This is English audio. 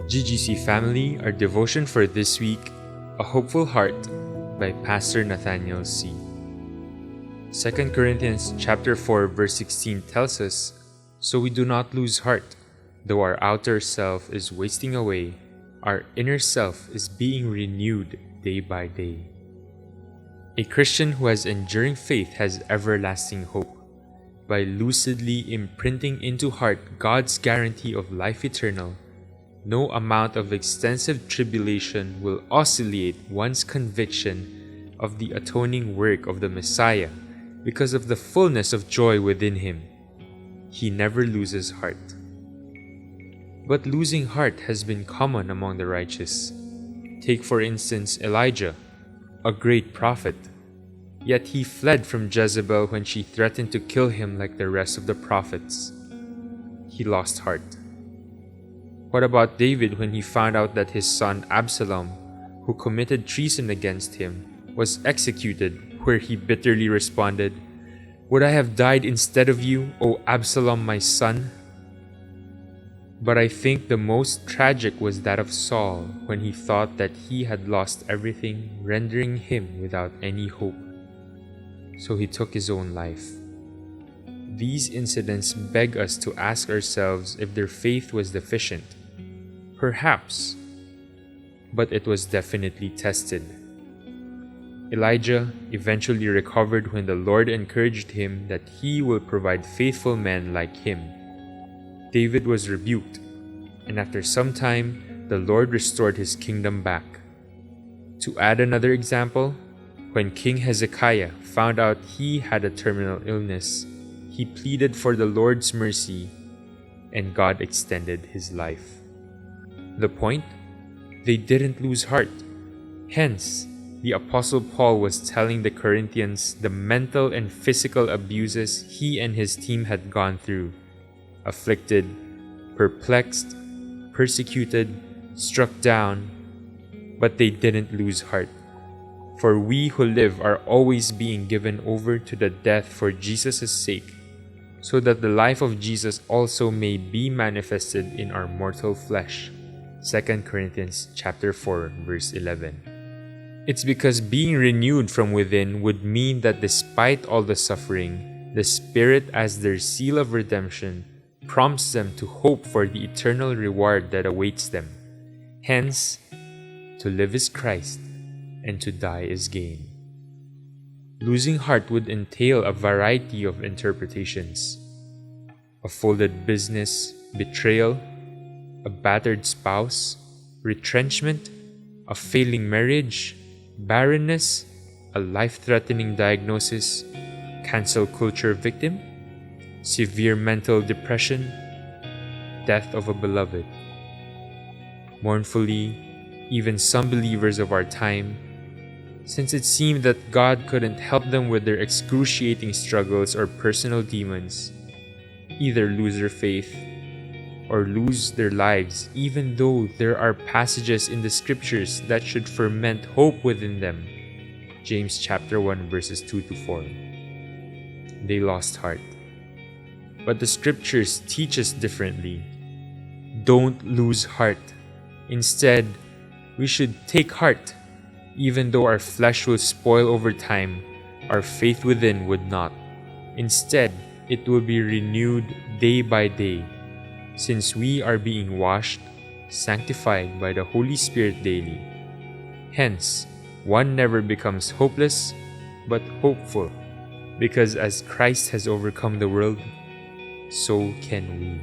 GGC family, our devotion for this week, A Hopeful Heart by Pastor Nathaniel C. 2 Corinthians chapter 4 verse 16 tells us, "So we do not lose heart, though our outer self is wasting away, our inner self is being renewed day by day." A Christian who has enduring faith has everlasting hope. By lucidly imprinting into heart God's guarantee of life eternal, no amount of extensive tribulation will oscillate one's conviction of the atoning work of the Messiah because of the fullness of joy within him. He never loses heart. But losing heart has been common among the righteous. Take for instance Elijah, a great prophet. Yet he fled from Jezebel when she threatened to kill him like the rest of the prophets. He lost heart. What about David when he found out that his son Absalom, who committed treason against him, was executed, where he bitterly responded, "Would I have died instead of you, O Absalom my son?" But I think the most tragic was that of Saul when he thought that he had lost everything, rendering him without any hope. So he took his own life. These incidents beg us to ask ourselves if their faith was deficient. Perhaps, but it was definitely tested. Elijah eventually recovered when the Lord encouraged him that he will provide faithful men like him. David was rebuked, and after some time, the Lord restored his kingdom back. To add another example, when King Hezekiah found out he had a terminal illness, he pleaded for the Lord's mercy, and God extended his life. The point? They didn't lose heart. Hence, the Apostle Paul was telling the Corinthians the mental and physical abuses he and his team had gone through. Afflicted, perplexed, persecuted, struck down, but they didn't lose heart. For we who live are always being given over to the death for Jesus' sake, so that the life of Jesus also may be manifested in our mortal flesh. 2 Corinthians chapter 4 verse 11. It's because being renewed from within would mean that despite all the suffering, the Spirit as their seal of redemption prompts them to hope for the eternal reward that awaits them. Hence, to live is Christ, and to die is gain. Losing heart would entail a variety of interpretations. A folded business, betrayal, a battered spouse, retrenchment, a failing marriage, barrenness, a life-threatening diagnosis, cancel culture victim, severe mental depression, death of a beloved. Mournfully, even some believers of our time, since it seemed that God couldn't help them with their excruciating struggles or personal demons, either lose their faith or lose their lives, even though there are passages in the scriptures that should ferment hope within them. James chapter 1 verses 2 to 4. They lost heart. But the scriptures teach us differently. Don't lose heart. Instead, we should take heart. Even though our flesh will spoil over time, our faith within would not. Instead, it will be renewed day by day, since we are being washed, sanctified by the Holy Spirit daily. Hence, one never becomes hopeless, but hopeful, because as Christ has overcome the world, so can we.